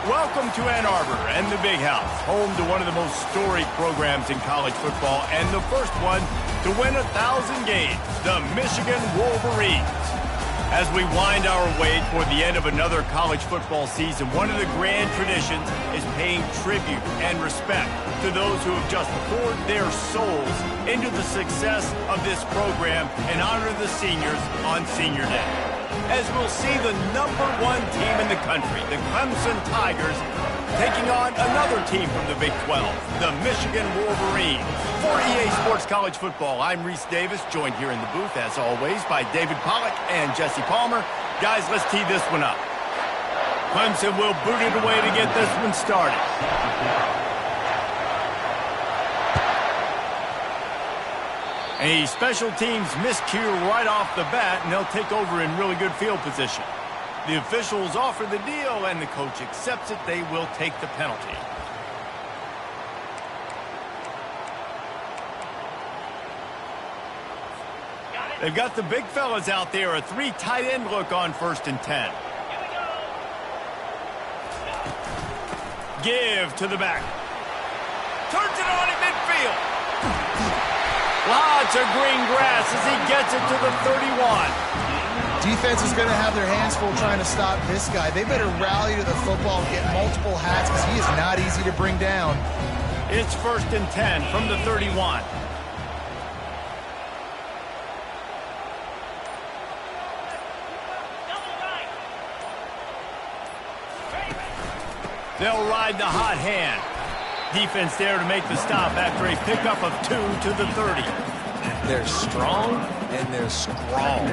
Welcome to Ann Arbor and the Big House, home to one of the most storied programs in college football and the first one to win 1,000 games, the Michigan Wolverines. As we wind our way toward the end of another college football season, one of the grand traditions is paying tribute and respect to those who have just poured their souls into the success of this program and honor the seniors on Senior Day. As we'll see the #1 team in the country, the Clemson Tigers, taking on another team from the Big 12, the Michigan Wolverines. For EA Sports College Football, I'm Reese Davis, joined here in the booth, as always, by David Pollack and Jesse Palmer. Guys, let's tee this one up. Clemson will boot it away to get this one started. A special teams miscue right off the bat, and they'll take over in really good field position. The officials offer the deal, and the coach accepts it. They will take the penalty. They've got the big fellas out there, a 3 tight end look on 1st and 10. Give to the back. Turns it on in midfield. Lots of green grass as he gets it to the 31. Defense is going to have their hands full trying to stop this guy. They better rally to the football and get multiple hats because he is not easy to bring down. It's 1st and 10 from the 31. They'll ride the hot hand. Defense there to make the stop after a pickup of 2 to the 30. They're strong and they're strong.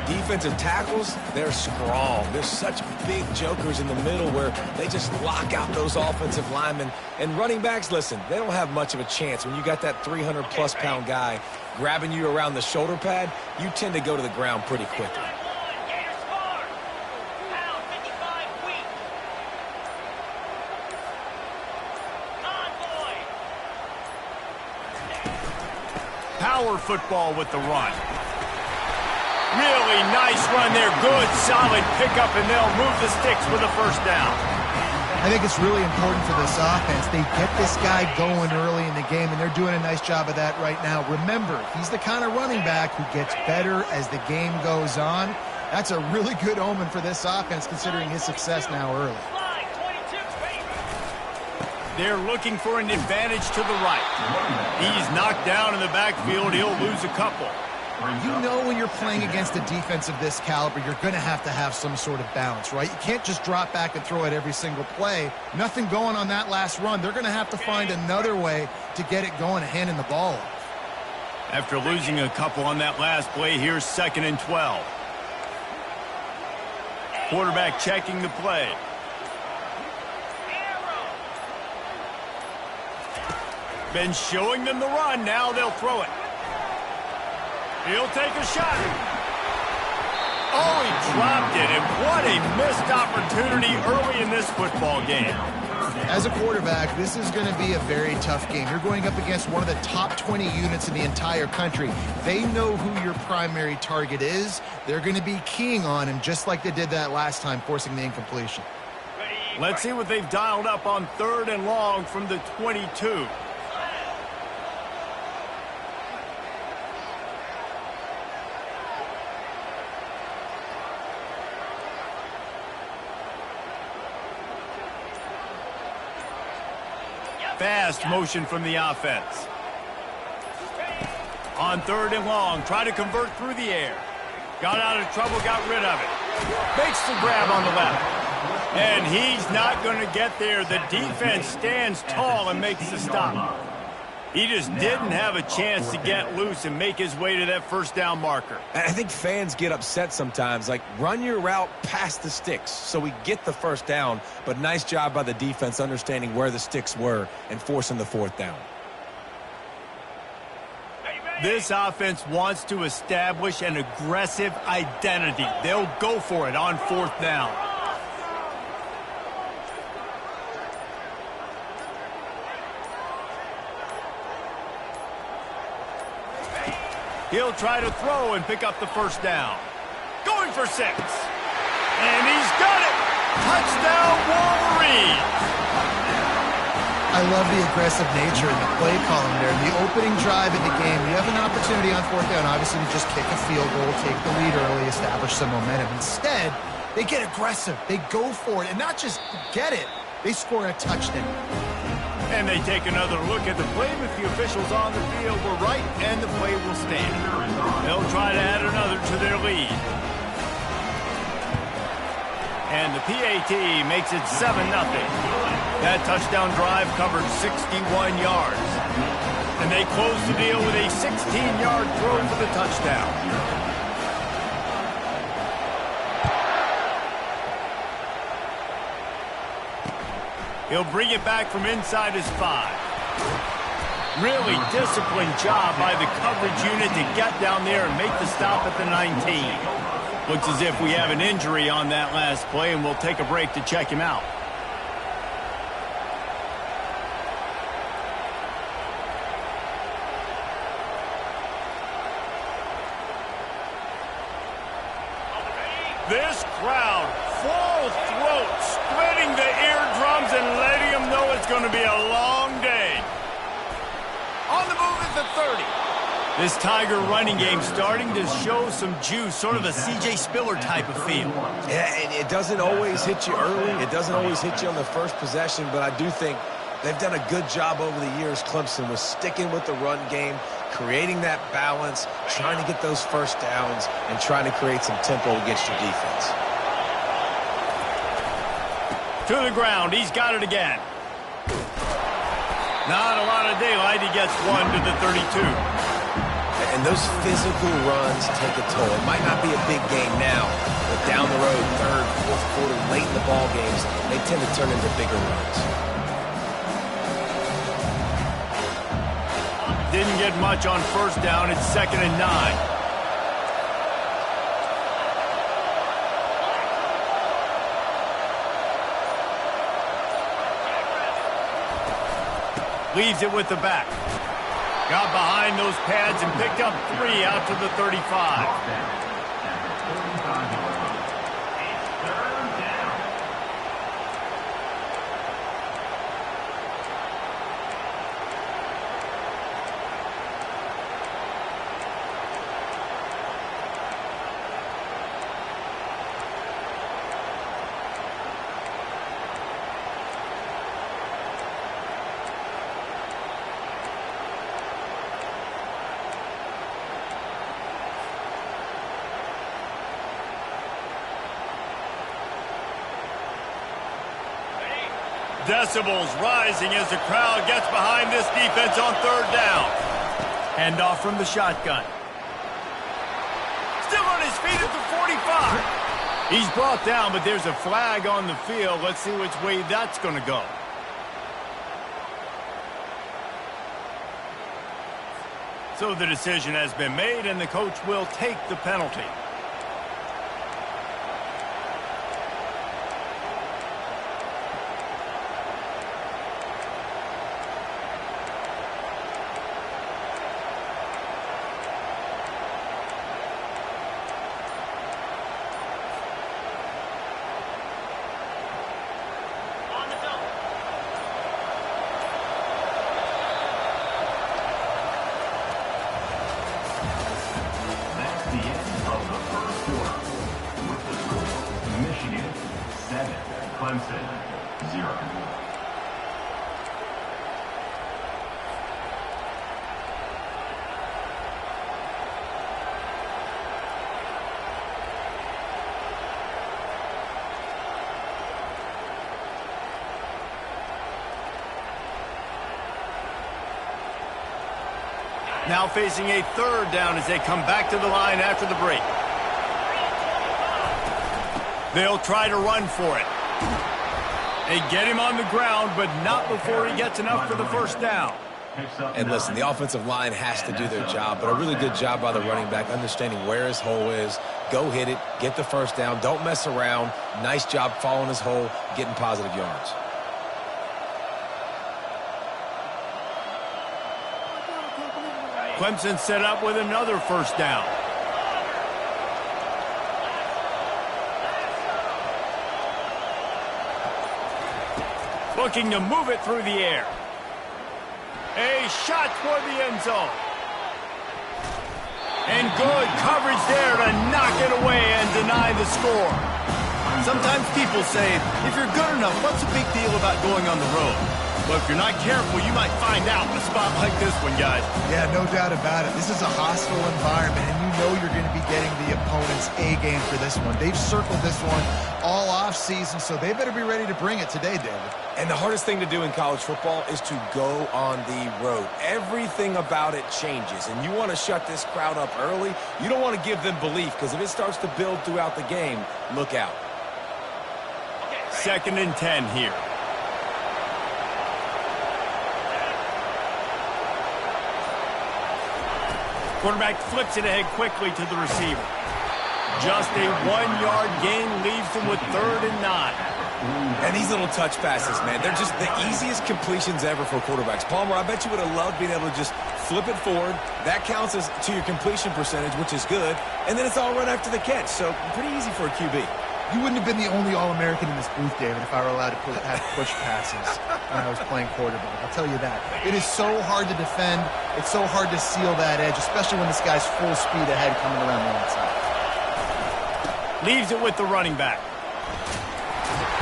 Defensive tackles, they're strong. There's such big jokers in the middle where they just lock out those offensive linemen. And running backs, listen, they don't have much of a chance. When you got that 300-plus pound guy grabbing you around the shoulder pad, you tend to go to the ground pretty quickly. Power football with the run. Really nice run there. Good, solid pickup, and they'll move the sticks with a 1st down. I think it's really important for this offense. They get this guy going early in the game, and they're doing a nice job of that right now. Remember, he's the kind of running back who gets better as the game goes on. That's a really good omen for this offense, considering his success now early. They're looking for an advantage to the right. He's knocked down in the backfield. He'll lose a couple. You know when you're playing against a defense of this caliber, you're going to have some sort of balance, right? You can't just drop back and throw it every single play. Nothing going on that last run. They're going to have to find another way to get it going and handing the ball off. After losing a couple on that last play, here's 2nd and 12. Quarterback checking the play. Been showing them the run. Now they'll throw it. He'll take a shot. Oh, he dropped it, and what a missed opportunity early in this football game. As a quarterback, this is going to be a very tough game. You're going up against one of the top 20 units in the entire country. They know who your primary target is. They're going to be keying on him just like they did that last time, forcing the incompletion. Let's see what they've dialed up on 3rd and long from the 22. Fast motion from the offense. On 3rd and long, try to convert through the air. Got out of trouble, got rid of it. Makes the grab on the left. And he's not going to get there. The defense stands tall and makes the stop. He just didn't have a chance to get loose and make his way to that 1st down marker. And I think fans get upset sometimes, like run your route past the sticks so we get the 1st down, but nice job by the defense understanding where the sticks were and forcing the 4th down. This offense wants to establish an aggressive identity. They'll go for it on 4th down. He'll try to throw and pick up the 1st down. Going for 6. And he's got it. Touchdown, Wolverine! I love the aggressive nature and the play calling there. In the opening drive of the game, you have an opportunity on fourth down, obviously, to just kick a field goal, take the lead early, establish some momentum. Instead, they get aggressive. They go for it, and not just get it, they score a touchdown. And they take another look at the play, but the officials on the field were right, and the play will stand. They'll try to add another to their lead. And the PAT makes it 7-0. That touchdown drive covered 61 yards. And they close the deal with a 16-yard throw for the touchdown. He'll bring it back from inside his 5. Really disciplined job by the coverage unit to get down there and make the stop at the 19. Looks as if we have an injury on that last play, and we'll take a break to check him out. This crowd, full throat, splitting the eardrums and letting them know it's going to be a long day. On the move at the 30. This Tiger running game starting to show some juice, sort of a C.J. Spiller type of feel. Yeah, and it doesn't always hit you early. It doesn't always hit you on the first possession, but I do think they've done a good job over the years, Clemson, with sticking with the run game, creating that balance, trying to get those first downs, and trying to create some tempo against your defense. To the ground. He's got it again. Not a lot of daylight. He gets one to the 32. And those physical runs take a toll. It might not be a big game now, but down the road, third, fourth quarter, late in the ball games, they tend to turn into bigger runs. Didn't get much on first down. It's 2nd and 9. Leaves it with the back. Got behind those pads and picked up 3 out to the 35. Decibels rising as the crowd gets behind this defense on third down. Handoff from the shotgun. Still on his feet at the 45. He's brought down, but there's a flag on the field. Let's see which way that's going to go. So the decision has been made, and the coach will take the penalty. Clemson, 0. Now facing a third down as they come back to the line after the break. They'll try to run for it. They get him on the ground, but not before he gets enough for the first down. And listen, the offensive line has to do their job, but a really good job by the running back, understanding where his hole is. Go hit it, get the first down, don't mess around. Nice job following his hole, getting positive yards. Clemson set up with another first down. Looking to move it through the air. A shot toward the end zone. And good coverage there to knock it away and deny the score. Sometimes people say, if you're good enough, what's the big deal about going on the road? But if you're not careful, you might find out in a spot like this one, guys. Yeah, no doubt about it. This is a hostile environment, and you know you're going to be getting the opponent's A game for this one. They've circled this one all offseason, so they better be ready to bring it today, David. And the hardest thing to do in college football is to go on the road. Everything about it changes, and you want to shut this crowd up early. You don't want to give them belief, because if it starts to build throughout the game, look out. 2nd and 10 here. Quarterback flips it ahead quickly to the receiver. Just a 1-yard gain leaves him with 3rd and 9. And these little touch passes, man, they're just the easiest completions ever for quarterbacks. Palmer, I bet you would have loved being able to just flip it forward. That counts as to your completion percentage, which is good. And then it's all run after the catch, so pretty easy for a QB. You wouldn't have been the only All-American in this booth, David, if I were allowed to have push passes when I was playing quarterback. I'll tell you that. It is so hard to defend. It's so hard to seal that edge, especially when this guy's full speed ahead coming around the outside. Leaves it with the running back.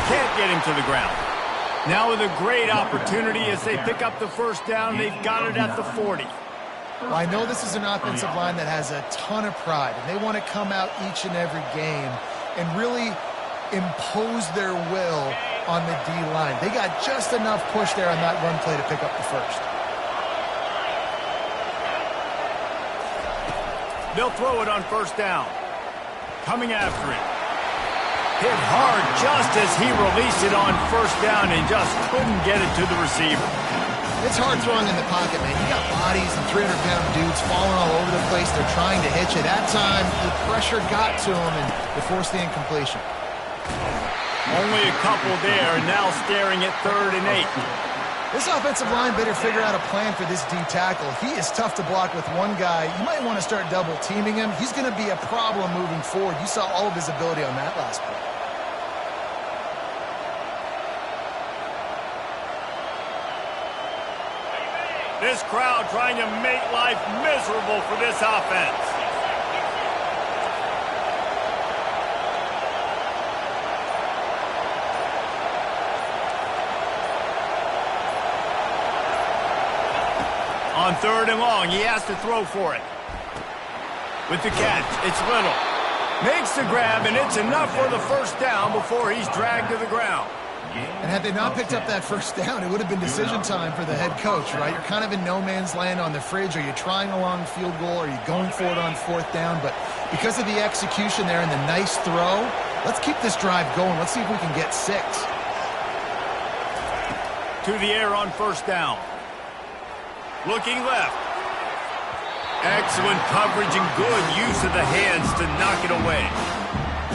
Can't get him to the ground. Now with a great opportunity as they pick up the 1st down. They've got it at the 40. Well, I know this is an offensive line that has a ton of pride, and they want to come out each and every game and really impose their will on the D-line. They got just enough push there on that run play to pick up the 1st. They'll throw it on 1st down. Coming after it. Hit hard just as he released it on 1st down and just couldn't get it to the receiver. It's hard throwing in the pocket, man. You got bodies and 300-pound dudes falling all over the place. They're trying to hit you. That time, the pressure got to them, and they forced the incompletion. Only a couple there, and now staring at 3rd and 8. This offensive line better figure out a plan for this D tackle. He is tough to block with one guy. You might want to start double-teaming him. He's going to be a problem moving forward. You saw all of his ability on that last play. This crowd trying to make life miserable for this offense. On 3rd and long, he has to throw for it. With the catch, it's Little. Makes the grab, and it's enough for the 1st down before he's dragged to the ground. And had they not picked up that 1st down, it would have been decision time for the head coach, right? You're kind of in no man's land on the fridge. Are you trying a long field goal? Are you going for it on 4th down? But because of the execution there and the nice throw, let's keep this drive going. Let's see if we can get 6. To the air on 1st down. Looking left. Excellent coverage and good use of the hands to knock it away.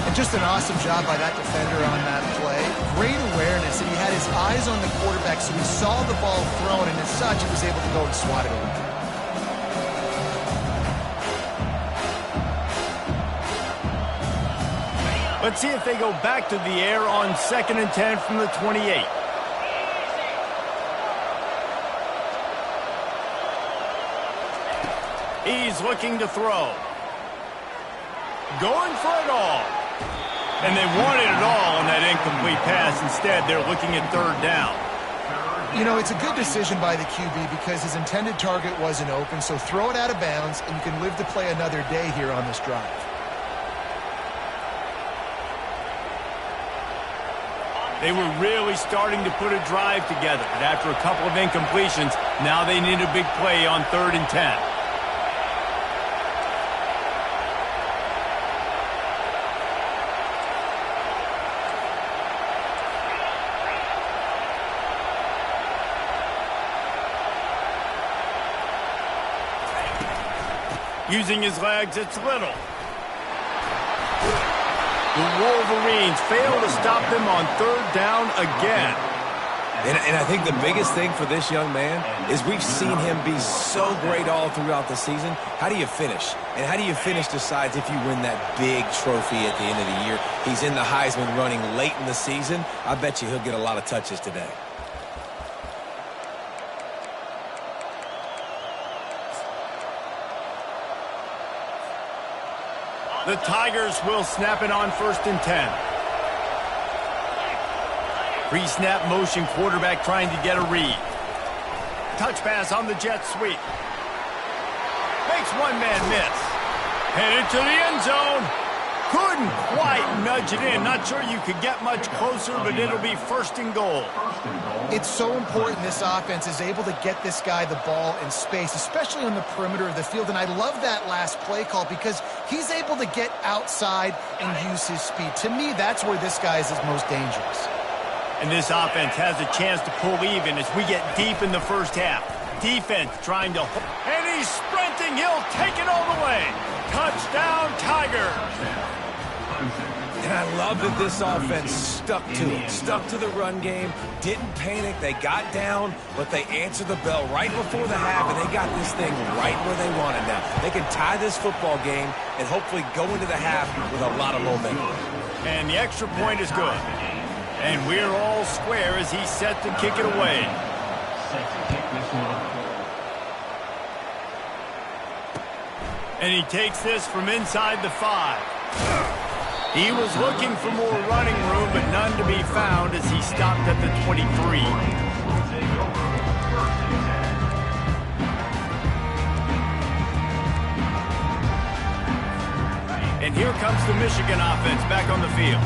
And just an awesome job by that defender on that play. Great awareness, and he had his eyes on the quarterback, so he saw the ball thrown, and as such, he was able to go and swat it away. Let's see if they go back to the air on 2nd and 10 from the 28. He's looking to throw. Going for it all. And they wanted it all on that incomplete pass. Instead, they're looking at 3rd down. You know, it's a good decision by the QB because his intended target wasn't open, so throw it out of bounds, and you can live to play another day here on this drive. They were really starting to put a drive together, but after a couple of incompletions, now they need a big play on 3rd and 10. Using his legs, it's Little. The Wolverines fail to stop them on 3rd down again. And I think the biggest thing for this young man is we've seen him be so great all throughout the season. How do you finish? And how do you finish decides if you win that big trophy at the end of the year. He's in the Heisman running late in the season. I bet you he'll get a lot of touches today. The Tigers will snap it on 1st and 10. Pre-snap motion, quarterback trying to get a read. Touch pass on the jet sweep. Makes one man miss. Headed to the end zone. Couldn't quite nudge it in. Not sure you could get much closer, but it'll be 1st and goal. It's so important this offense is able to get this guy the ball in space, especially on the perimeter of the field. And I love that last play call because he's able to get outside and use his speed. To me, that's where this guy is his most dangerous. And this offense has a chance to pull even as we get deep in the first half. Defense trying to... And he's sprinting. He'll take it all the way. Touchdown, Tigers. And I love that this offense stuck to it. Stuck to the run game. Didn't panic. They got down, but they answered the bell right before the half, and they got this thing right where they want it now. They can tie this football game and hopefully go into the half with a lot of momentum. And the extra point is good. And we're all square as he's set to kick it away. And he takes this from inside the 5. He was looking for more running room, but none to be found as he stopped at the 23. And here comes the Michigan offense back on the field.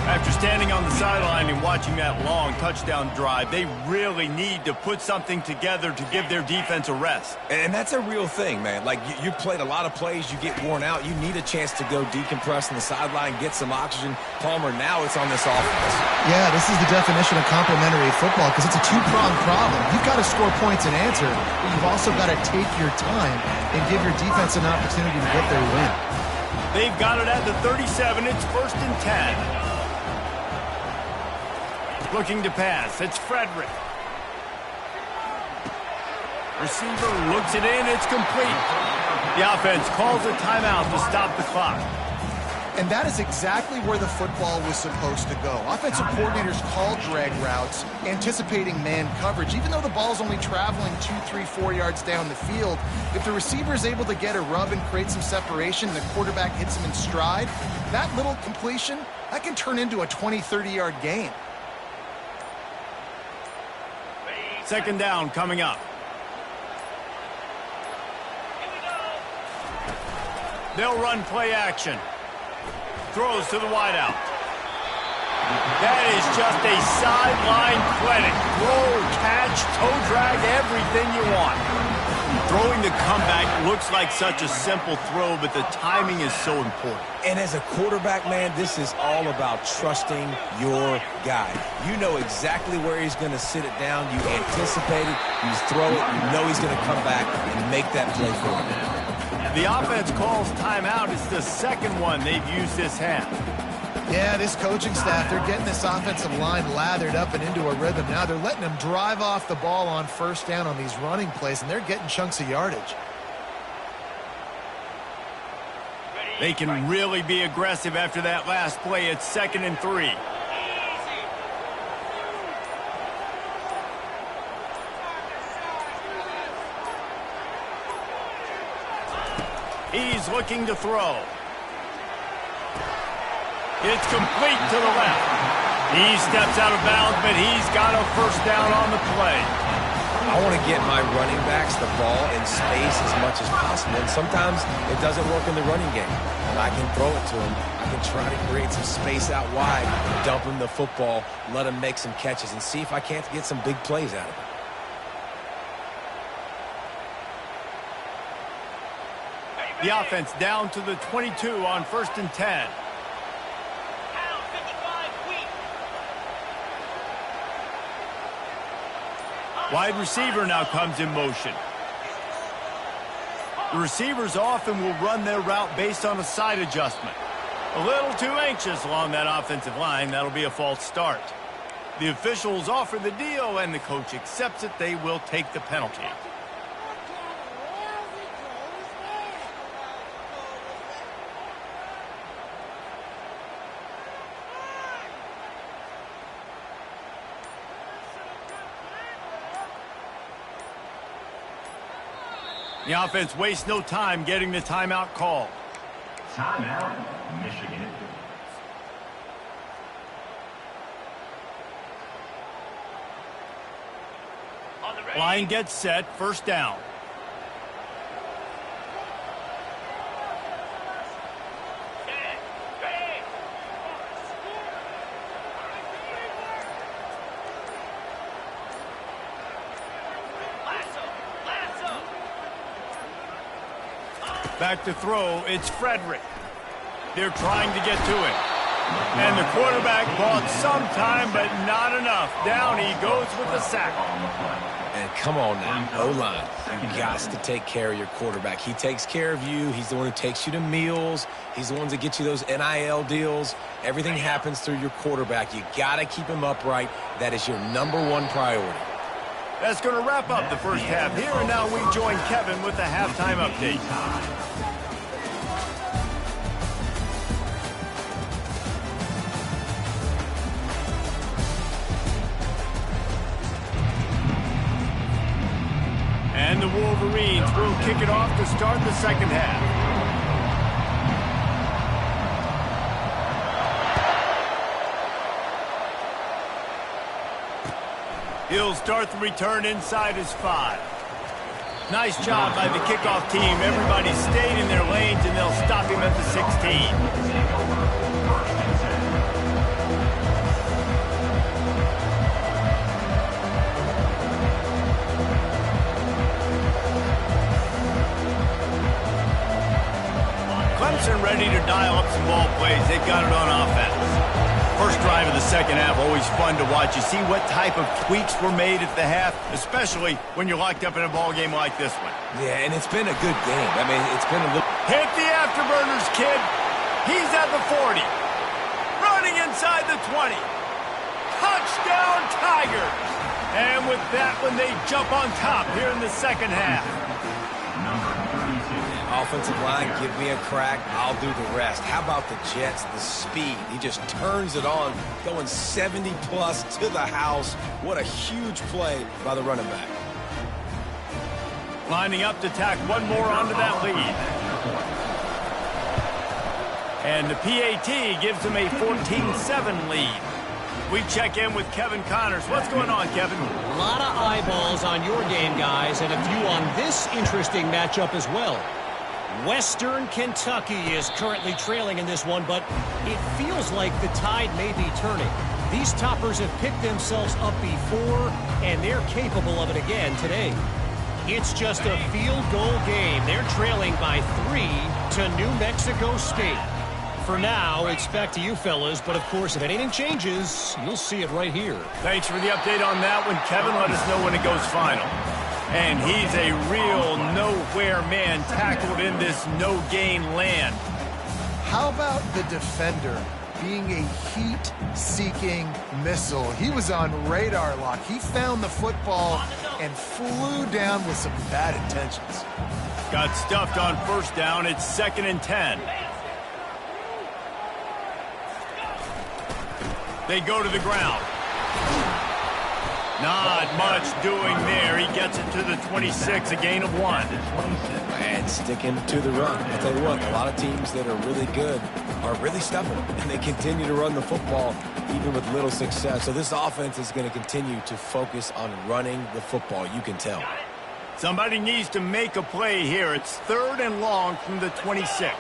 After standing on the sideline and watching that long touchdown drive, they really need to put something together to give their defense a rest. And that's a real thing, man. Like, you played a lot of plays, you get worn out, you need a chance to go decompress on the sideline, get some oxygen. Palmer, now it's on this offense. Yeah, this is the definition of complementary football because it's a two-pronged problem. You've got to score points and answer, but you've also got to take your time and give your defense an opportunity to get their win. They've got it at the 37. It's 1st and 10. Looking to pass. It's Frederick. Receiver looks it in. It's complete. The offense calls a timeout to stop the clock. And that is exactly where the football was supposed to go. Offensive coordinators call drag routes, anticipating man coverage. Even though the ball's only traveling 2, 3, 4 yards down the field, if the receiver is able to get a rub and create some separation, and the quarterback hits him in stride, that little completion, that can turn into a 20, 30-yard gain. 2nd down coming up. They'll run play action. Throws to the wideout. That is just a sideline clinic. Throw, catch, toe drag, everything you want. Throwing the comeback looks like such a simple throw, but the timing is so important. And as a quarterback, man, this is all about trusting your guy. You know exactly where he's going to sit it down. You anticipate it. You throw it. You know he's going to come back and make that play for you. The offense calls timeout. It's the 2nd one they've used this half. Yeah, this coaching staff, they're getting this offensive line lathered up and into a rhythm. Now they're letting them drive off the ball on 1st down on these running plays, and they're getting chunks of yardage. They can really be aggressive after that last play. It's 2nd and 3. He's looking to throw. It's complete to the left. He steps out of bounds, but he's got a 1st down on the play. I want to get my running backs the ball in space as much as possible. And sometimes it doesn't work in the running game. But I can throw it to him. I can try to create some space out wide, dump him the football, let him make some catches, and see if I can't get some big plays out of him. The offense down to the 22 on 1st and 10. Wide receiver now comes in motion. The receivers often will run their route based on a side adjustment. A little too anxious along that offensive line. That'll be a false start. The officials offer the deal, and the coach accepts it. They will take the penalty. The offense wastes no time getting the timeout call. Timeout, Michigan. Line gets set, first down. Back to throw, it's Frederick. They're trying to get to him. And the quarterback bought some time, but not enough. Down he goes with the sack. And come on now, O-line, you got to take care of your quarterback. He takes care of you. He's the one who takes you to meals. He's the one that gets you those NIL deals. Everything happens through your quarterback. You got to keep him upright. That is your #1 priority. That's going to wrap up the first half here, and now we join Kevin with the halftime update. And the Wolverines will kick it off to start the second half. He'll start the return inside his 5. Nice job by the kickoff team. Everybody stayed in their lanes, and they'll stop him at the 16. Clemson ready to dial up some ball plays. They've got it on offense. First drive of the second half, always fun to watch. You see what type of tweaks were made at the half, especially when you're locked up in a ball game like this one. Yeah, and it's been a good game. I mean, it's been a little... Hit the afterburners, kid. He's at the 40. Running inside the 20. Touchdown, Tigers. And with that one, they jump on top here in the second half. Offensive line, give me a crack, I'll do the rest. How about the Jets, the speed? He just turns it on, going 70-plus to the house. What a huge play by the running back. Lining up to tack one more onto that lead. And the PAT gives them a 14-7 lead. We check in with Kevin Connors. What's going on, Kevin? A lot of eyeballs on your game, guys, and a few on this interesting matchup as well. Western Kentucky is currently trailing in this one, but it feels like the tide may be turning. These toppers have picked themselves up before, and they're capable of it again today. It's just a field goal game. They're trailing by 3 to New Mexico State. For now, it's back to you fellas, but of course, if anything changes, you'll see it right here. Thanks for the update on that one, Kevin. Let us know when it goes final. And he's a real nowhere man tackled in this no-gain land. How about the defender being a heat-seeking missile? He was on radar lock. He found the football and flew down with some bad intentions. Got stuffed on first down. It's 2nd and 10. They go to the ground. Not much doing there. He gets it to the 26, a gain of 1. And sticking to the run. I'll tell you what, a lot of teams that are really good are really stubborn, and they continue to run the football even with little success. So this offense is going to continue to focus on running the football, you can tell. Somebody needs to make a play here. It's 3rd and long from the 26.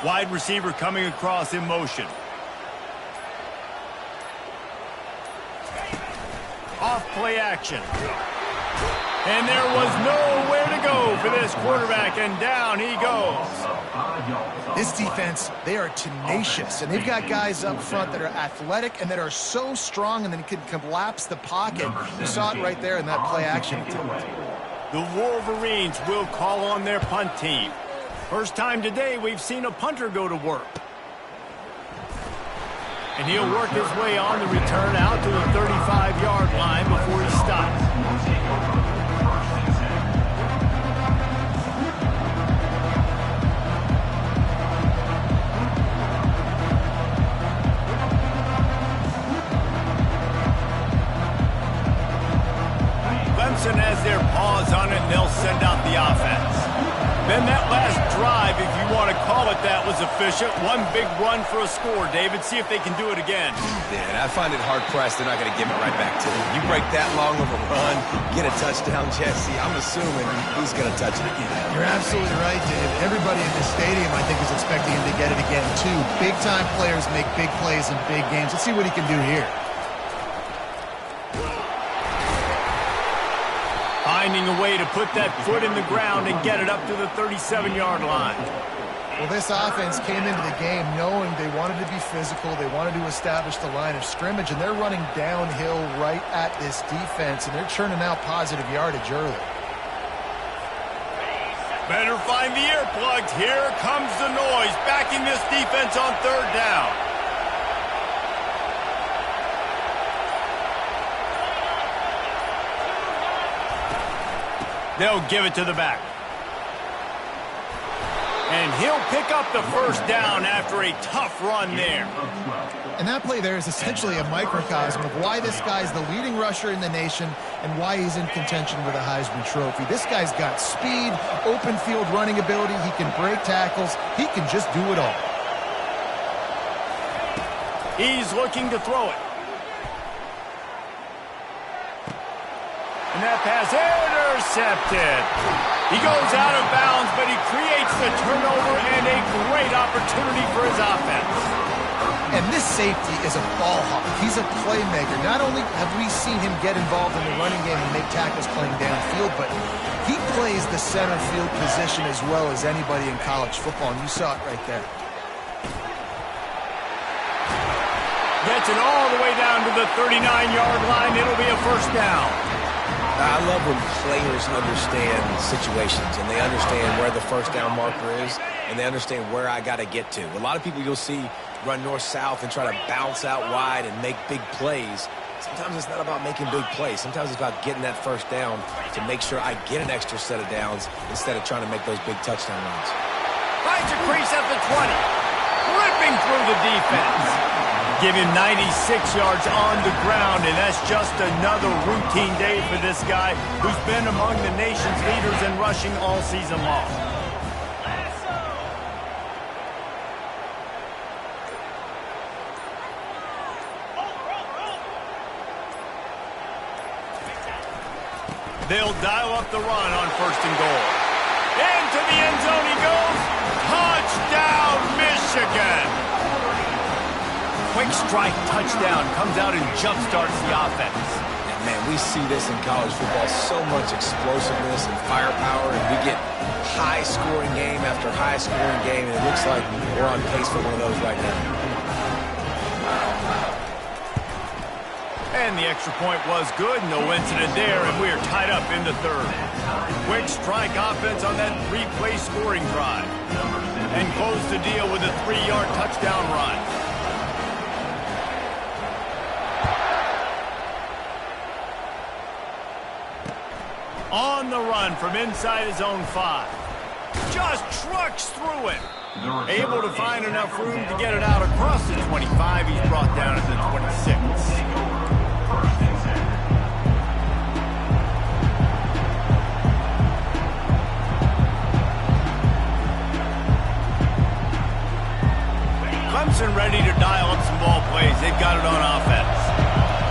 Wide receiver coming across in motion. Off play action. And there was nowhere to go for this quarterback, and down he goes. This defense, they are tenacious, and they've got guys up front that are athletic and that are so strong and then can collapse the pocket. You saw it right there in that play action attempt. The Wolverines will call on their punt team. First time today we've seen a punter go to work. And he'll work his way on the return out to the 35-yard line before he stops. Clemson has their pause on it, and they'll send out the offense. Then that last drive, if you want to call it that, was efficient. One big run for a score, David. See if they can do it again. Yeah, and I find it hard-pressed they're not going to give it right back to him. You break that long of a run, get a touchdown, Jesse, I'm assuming he's going to touch it again. You're absolutely right, Dave. Everybody in this stadium, I think, is expecting him to get it again, too. Big-time players make big plays in big games. Let's see what he can do here. Finding a way to put that foot in the ground and get it up to the 37-yard line. Well, this offense came into the game knowing they wanted to be physical, they wanted to establish the line of scrimmage, and they're running downhill right at this defense, and they're churning out positive yardage early. Better find the earplugs. Here comes the noise, backing this defense on third down. They'll give it to the back. And he'll pick up the first down after a tough run there. And that play there is essentially a microcosm of why this guy's the leading rusher in the nation and why he's in contention with a Heisman Trophy. This guy's got speed, open field running ability. He can break tackles. He can just do it all. He's looking to throw it. And that pass intercepted. He goes out of bounds, but he creates the turnover and a great opportunity for his offense. And this safety is a ball hawk. He's a playmaker. Not only have we seen him get involved in the running game and make tackles playing downfield, but he plays the center field position as well as anybody in college football, and you saw it right there. Gets it all the way down to the 39-yard line. It'll be a first down. I love when players understand situations and they understand where the first down marker is and they understand where I got to get to. A lot of people you'll see run north-south and try to bounce out wide and make big plays. Sometimes it's not about making big plays. Sometimes it's about getting that first down to make sure I get an extra set of downs instead of trying to make those big touchdown runs. Finds a crease at the 20. Ripping through the defense. Give him 96 yards on the ground, and that's just another routine day for this guy who's been among the nation's leaders in rushing all season long. They'll dial up the run on first and goal. Into the end zone he goes. Touchdown, Michigan! Quick strike touchdown comes out and jump-starts the offense. And man, we see this in college football, so much explosiveness and firepower, and we get high-scoring game after high-scoring game, and it looks like we're on pace for one of those right now. And the extra point was good, no incident there, and we are tied up in the third. Quick strike offense on that three-play scoring drive. And close the deal with a 3-yard touchdown run. On the run from inside his own 5. Just trucks through it. Able to find enough room to get it out across the 25. He's brought down at the 26. Clemson ready to dial up some ball plays. They've got it on offense.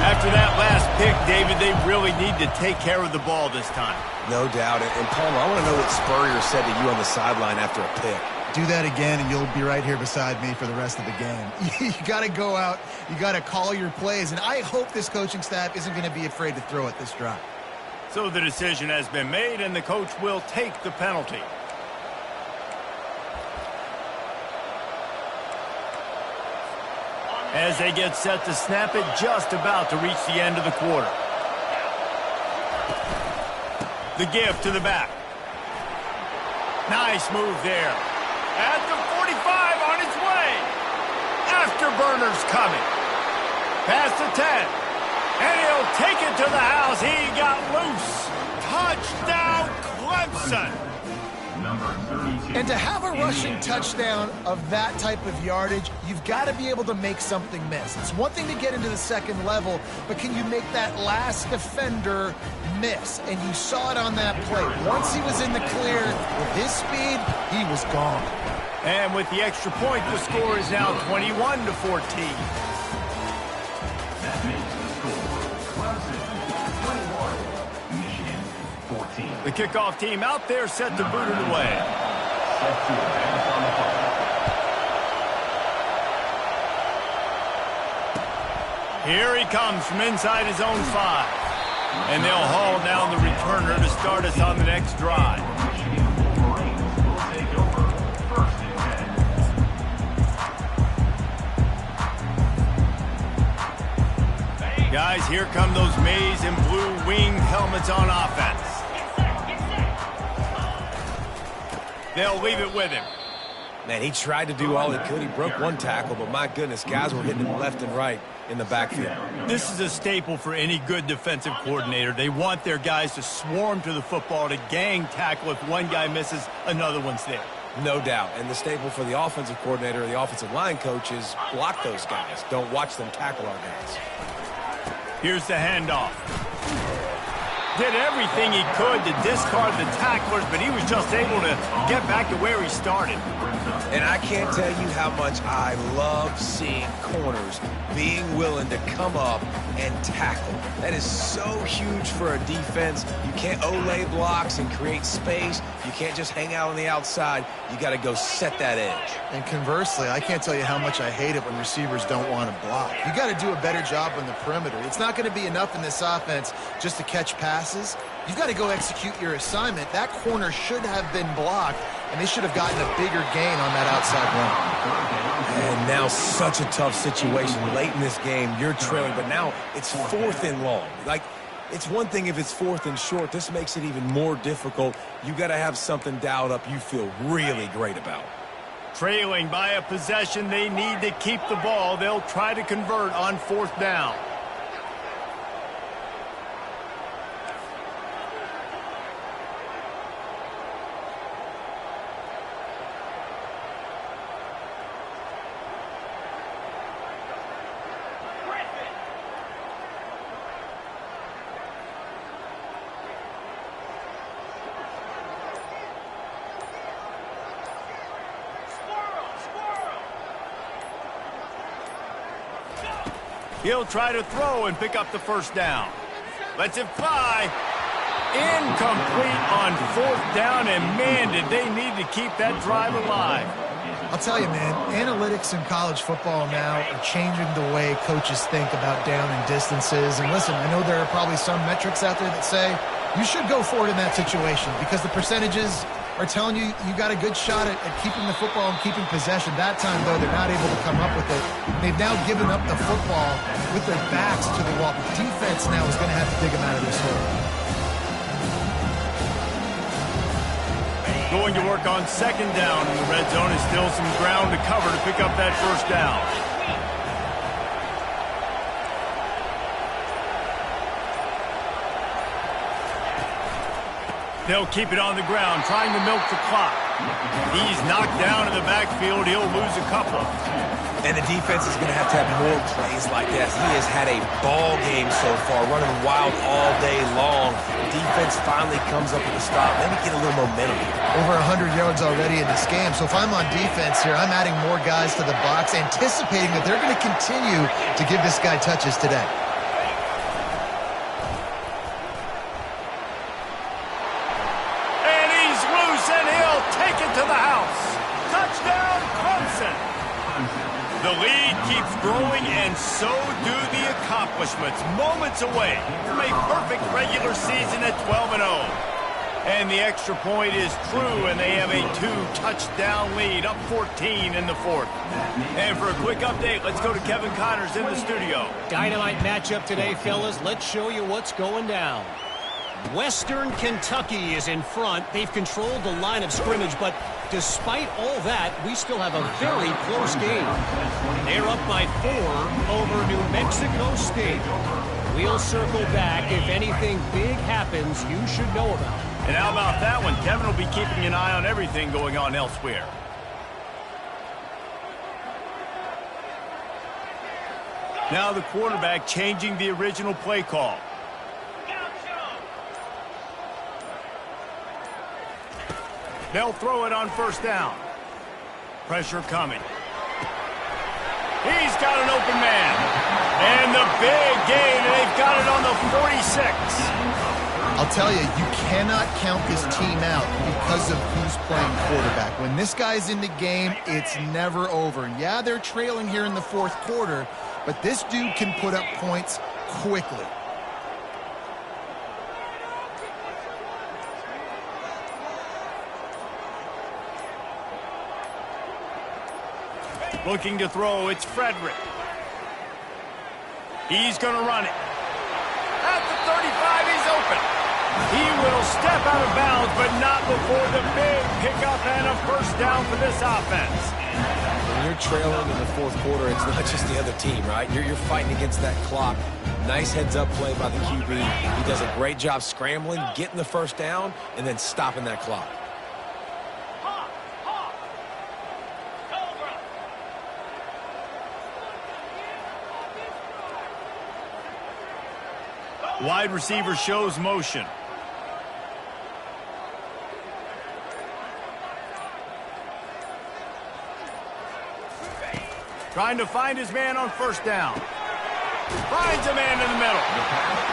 After that last pick, David, they really need to take care of the ball this time. No doubt. And Palmer, I want to know what Spurrier said to you on the sideline after a pick. Do that again, and you'll be right here beside me for the rest of the game. You got to go out. You got to call your plays. And I hope this coaching staff isn't going to be afraid to throw it this drive. So the decision has been made, and the coach will take the penalty. As they get set to snap it, just about to reach the end of the quarter. The give to the back. Nice move there. At the 45 on its way. Afterburners coming. Past the 10. And he'll take it to the house. He got loose. Touchdown, Clemson. And to have a rushing touchdown of that type of yardage, you've got to be able to make something miss. It's one thing to get into the second level, but can you make that last defender miss, and you saw it on that play. Once he was in the clear, with his speed, he was gone. And with the extra point, the score is now 21-14. That makes the score Clemson 21, Michigan 14. The kickoff team out there set to boot it away. Set to advance on the punt. Here he comes from inside his own 5. And they'll haul down the returner to start us on the next drive. Michigan Wolverines will take over 1st and 10. Guys, here come those maize and blue winged helmets on offense. They'll leave it with him. Man, he tried to do all he could. He broke one tackle, but my goodness, guys were hitting him left and right in the backfield. This is a staple for any good defensive coordinator. They want their guys to swarm to the football, to gang tackle. If one guy misses, another one's there. No doubt. And the staple for the offensive coordinator or the offensive line coach is block those guys. Don't watch them tackle our guys. Here's the handoff. Did everything he could to discard the tacklers, but he was just able to get back to where he started. And I can't tell you how much I love seeing corners being willing to come up and tackle. That is so huge for a defense. You can't olay blocks and create space. You can't just hang out on the outside. You got to go set that edge. And conversely, I can't tell you how much I hate it when receivers don't want to block. You got to do a better job on the perimeter. It's not going to be enough in this offense just to catch passes. You've got to go execute your assignment. That corner should have been blocked, and they should have gotten a bigger gain on that outside run. And now such a tough situation. Late in this game, you're trailing, but now it's 4th and long. Like, it's one thing if it's 4th and short. This makes it even more difficult. You got to have something dialed up you feel really great about. Trailing by a possession, they need to keep the ball. They'll try to convert on 4th down. He'll try to throw and pick up the 1st down. Lets it fly. Incomplete on 4th down, and man, did they need to keep that drive alive. I'll tell you, man, analytics in college football now are changing the way coaches think about down and distances. And listen, I know there are probably some metrics out there that say you should go for it in that situation because the percentages are telling you you got a good shot at keeping the football and keeping possession. That time, though, they're not able to come up with it. They've now given up the football with their backs to the wall. The defense now is going to have to dig them out of this hole. Going to work on 2nd down in the red zone is still some ground to cover to pick up that 1st down. They'll keep it on the ground, trying to milk the clock. He's knocked down in the backfield. He'll lose a couple. And the defense is going to have more plays like that. He has had a ball game so far, running wild all day long. The defense finally comes up with a stop. Maybe get a little momentum. Over 100 yards already in this game. So if I'm on defense here, I'm adding more guys to the box, anticipating that they're going to continue to give this guy touches today. And he's loose, and he'll take it to the house. Touchdown, Clemson. The lead keeps growing, and so do the accomplishments. Moments away from a perfect regular season at 12-0. And the extra point is true, and they have a 2-touchdown lead, up 14 in the 4th. And for a quick update, let's go to Kevin Connors in the studio. Dynamite matchup today, fellas. Let's show you what's going down. Western Kentucky is in front. They've controlled the line of scrimmage, but despite all that, we still have a very close game. They're up by 4 over New Mexico State. We'll circle back. If anything big happens, you should know about it. And how about that one? Kevin will be keeping an eye on everything going on elsewhere. Now the quarterback changing the original play call. They'll throw it on first down. Pressure coming. He's got an open man. And the big gain, and they've got it on the 46. I'll tell you, you cannot count this team out because of who's playing quarterback. When this guy's in the game, it's never over. Yeah, they're trailing here in the fourth quarter, but this dude can put up points quickly. Looking to throw, it's Frederick. He's going to run it. At the 35, he's open. He will step out of bounds, but not before the big pickup and a first down for this offense. When you're trailing in the fourth quarter, it's not just the other team, right? You're fighting against that clock. Nice heads-up play by the QB. He does a great job scrambling, getting the first down, and then stopping that clock. Wide receiver shows motion. Trying to find his man on first down. Finds a man in the middle.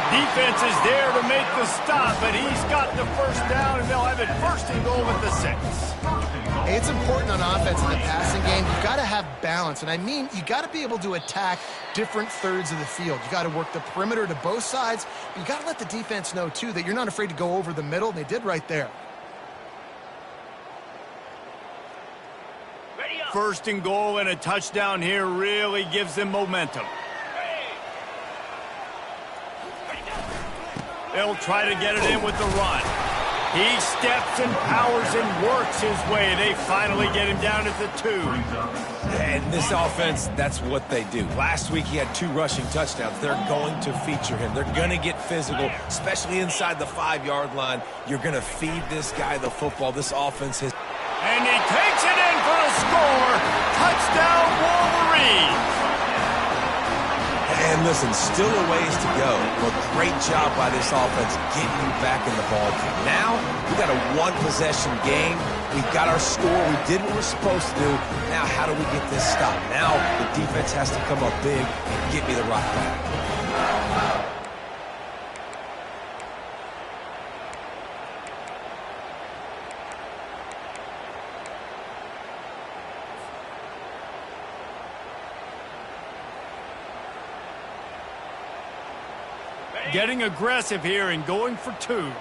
Defense is there to make the stop, but he's got the first down, and they'll have it first and goal at the 6. Hey, it's important on offense in the passing game. You've got to have balance, and I mean you got to be able to attack different thirds of the field. You got to work the perimeter to both sides, but you got to let the defense know, too, that you're not afraid to go over the middle, and they did right there. First and goal and a touchdown here really gives them momentum. They'll try to get it in with the run. He steps and powers and works his way. They finally get him down at the 2. And this offense, that's what they do. Last week he had 2 rushing touchdowns. They're going to feature him. They're going to get physical, especially inside the 5-yard line. You're going to feed this guy the football. This offense has... And he takes it in for a score. Touchdown, Wolverines. And listen, still a ways to go, but great job by this offense getting you back in the ballgame. Now, we got a one-possession game. We've got our score. We did what we're supposed to do. Now, how do we get this stopped? Now, the defense has to come up big and get me the rock back. Getting aggressive here and going for 2.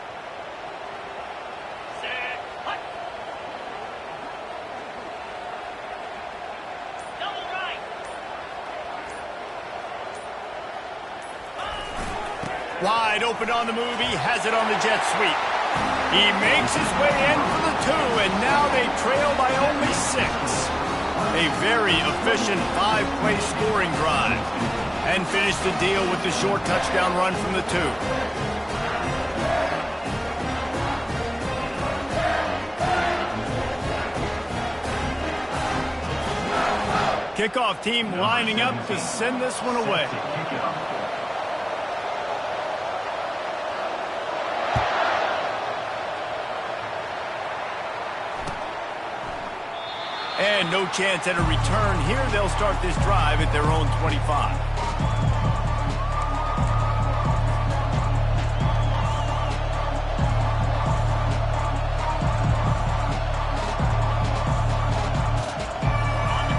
Wide open on the move. He has it on the jet sweep. He makes his way in for the 2, and now they trail by only 6. A very efficient 5-play scoring drive. And finish the deal with the short touchdown run from the 2. Kickoff team lining up to send this one away. And no chance at a return here. They'll start this drive at their own 25.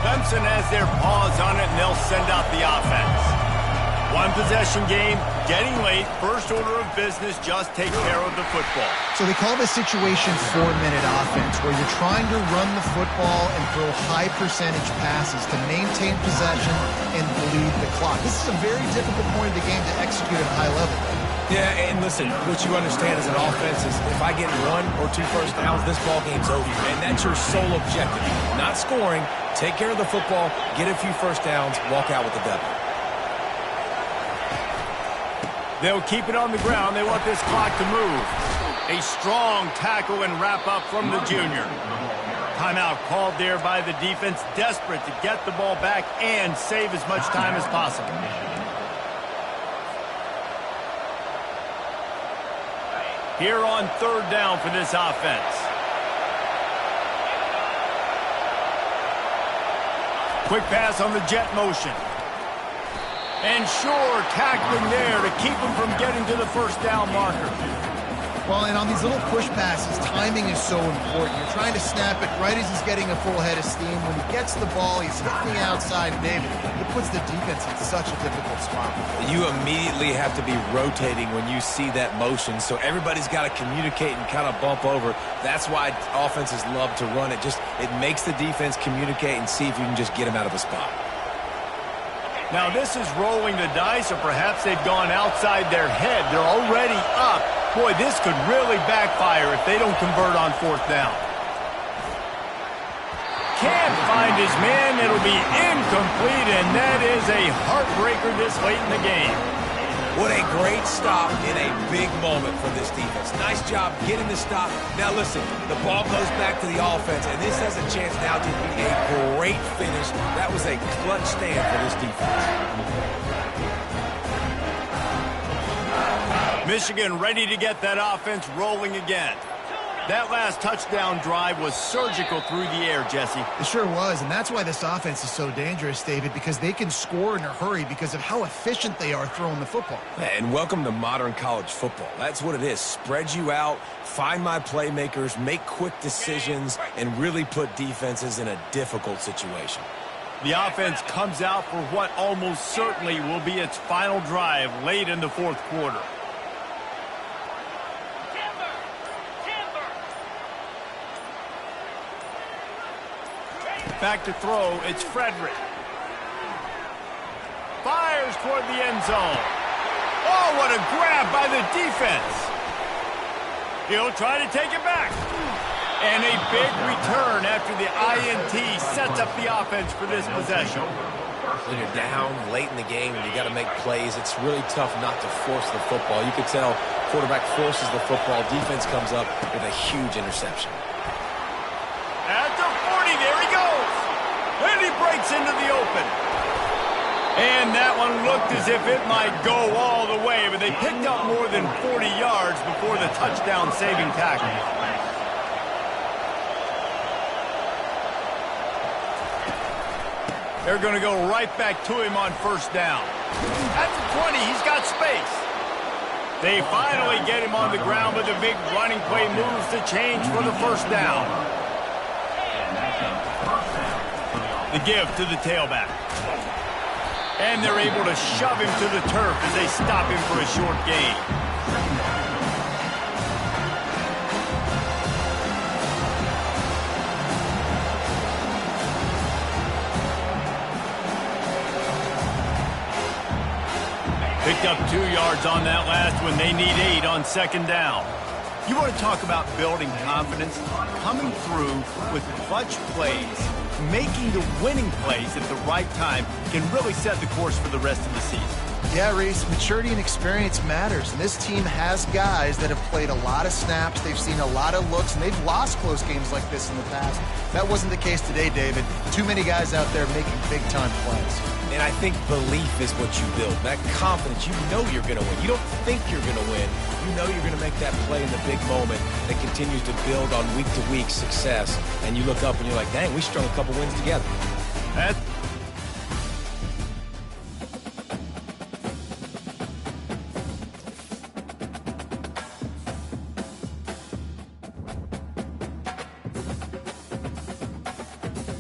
Clemson has their paws on it, and they'll send out the offense. One possession game, getting late, first order of business, just take care of the football. So they call this situation 4-minute offense, where you're trying to run the football and throw high percentage passes to maintain possession and bleed the clock. This is a very difficult point of the game to execute at a high level. Yeah, and listen, what you understand as an offense is if I get 1 or 2 first downs, this ball game's over. And that's your sole objective. Not scoring, take care of the football, get a few first downs, walk out with the W. They'll keep it on the ground. They want this clock to move. A strong tackle and wrap up from the junior. Timeout called there by the defense, desperate to get the ball back and save as much time as possible. Here on 3rd down for this offense. Quick pass on the jet motion. And sure, tackling there to keep him from getting to the first down marker. Well, and on these little push passes, timing is so important. You're trying to snap it right as he's getting a full head of steam. When he gets the ball, he's hitting the outside. David, it puts the defense in such a difficult spot. You immediately have to be rotating when you see that motion, so everybody's got to communicate and kind of bump over. That's why offenses love to run it. It makes the defense communicate and see if you can just get him out of a spot. Now this is rolling the dice, or perhaps they've gone outside their head. They're already up. Boy, this could really backfire if they don't convert on fourth down. Can't find his man. It'll be incomplete, and that is a heartbreaker this late in the game. What a great stop in a big moment for this defense. Nice job getting the stop. Now listen, the ball goes back to the offense, and this has a chance now to be a great finish. That was a clutch stand for this defense. Michigan ready to get that offense rolling again. That last touchdown drive was surgical through the air, Jesse. It sure was, and that's why this offense is so dangerous, David, because they can score in a hurry because of how efficient they are throwing the football. And welcome to modern college football. That's what it is. Spread you out, find my playmakers, make quick decisions, and really put defenses in a difficult situation. The offense comes out for what almost certainly will be its final drive late in the fourth quarter. Back to throw, it's Frederick. Fires toward the end zone. Oh, what a grab by the defense. He'll try to take it back. And a big return after the INT sets up the offense for this possession. When you're down late in the game and you got to make plays, it's really tough not to force the football. You could tell quarterback forces the football. Defense comes up with a huge interception. At the 40, there he goes. And he breaks into the open. And that one looked as if it might go all the way, but they picked up more than 40 yards before the touchdown-saving tackle. They're going to go right back to him on first down. At the 20, he's got space. They finally get him on the ground, but the big running play moves the change for the first down. The give to the tailback. And they're able to shove him to the turf as they stop him for a short gain. Picked up 2 yards on that last one. They need 8 on second down. You want to talk about building confidence? Coming through with clutch plays, making the winning plays at the right time can really set the course for the rest of the season. Yeah, Reese, maturity and experience matters, and this team has guys that have played a lot of snaps, they've seen a lot of looks, and they've lost close games like this in the past. That wasn't the case today, David. Too many guys out there making big-time plays. And I think belief is what you build. That confidence, you know you're going to win. You don't think you're going to win. You know you're going to make that play in the big moment that continues to build on week-to-week success. And you look up and you're like, dang, we strung a couple wins together.